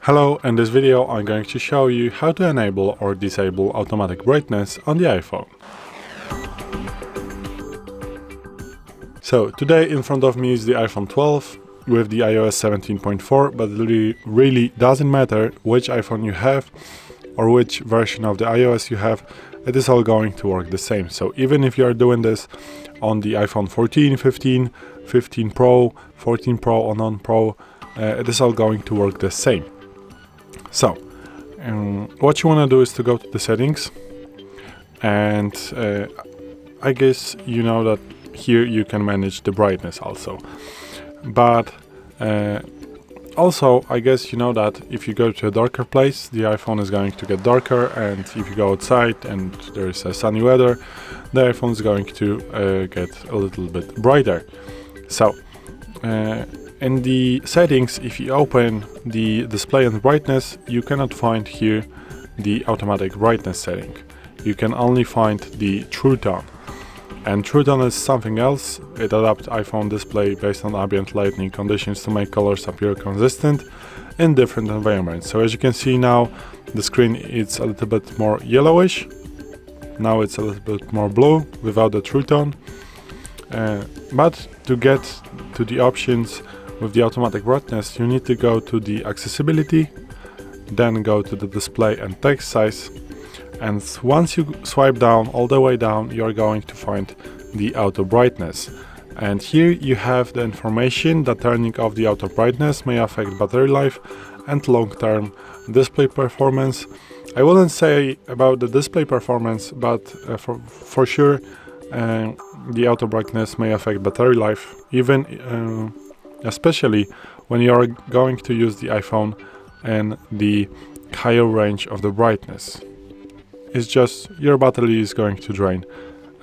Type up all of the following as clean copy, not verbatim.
Hello, in this video I'm going to show you how to enable or disable automatic brightness on the iPhone. So today in front of me is the iPhone 12 with the iOS 17.4, but it really doesn't matter which iPhone you have or which version of the iOS you have, it is all going to work the same. So even if you are doing this on the iPhone 14, 15, 15 Pro, 14 Pro or non-Pro, it is all going to work the same. So, what you want to do is to go to the settings, and I guess you know that here you can manage the brightness also. But also, I guess you know that if you go to a darker place, the iPhone is going to get darker, and if you go outside and there is a sunny weather, the iPhone is going to get a little bit brighter. So, in the settings, if you open the display and brightness, you cannot find here the automatic brightness setting. You can only find the true tone. And true tone is something else. It adapts iPhone display based on ambient lighting conditions to make colors appear consistent in different environments. So as you can see now, the screen is a little bit more yellowish. Now it's a little bit more blue without the true tone. But to get to the options with the automatic brightness, you need to go to the accessibility, then go to the display and text size, and once you swipe down all the way down, you are going to find the auto brightness. And here you have the information that turning off the auto brightness may affect battery life and long-term display performance. I wouldn't say about the display performance, but for sure the auto brightness may affect battery life, even especially when you are going to use the iPhone and the higher range of the brightness. It's just your battery is going to drain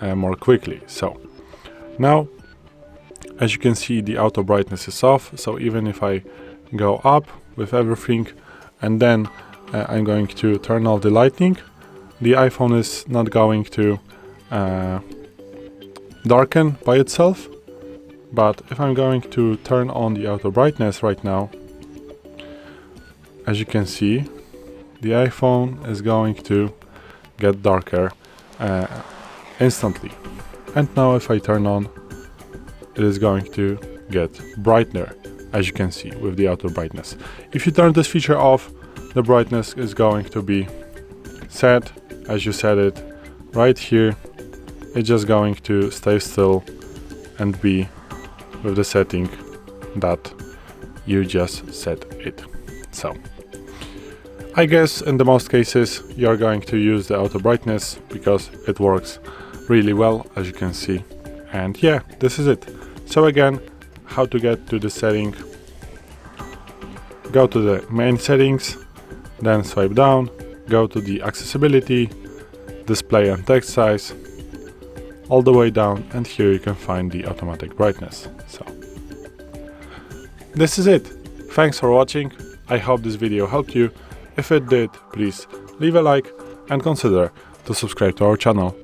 more quickly. So now, as you can see, the auto brightness is off. So even if I go up with everything and then I'm going to turn off the lighting, the iPhone is not going to darken by itself. But if I'm going to turn on the auto brightness right now, as you can see, the iPhone is going to get darker instantly. And now if I turn on, it is going to get brighter, as you can see with the auto brightness. If you turn this feature off, the brightness is going to be set as you set it right here. It's just going to stay still and be with the setting that you just set it. So I guess in the most cases you are going to use the auto brightness because it works really well, as you can see. And yeah, this is it. So again, how to get to the setting: go to the main settings, then swipe down, go to the accessibility, display and text size, all the way down, and here you can find the automatic brightness. So this is it. Thanks for watching. I hope this video helped you. If it did, please leave a like and consider to subscribe to our channel.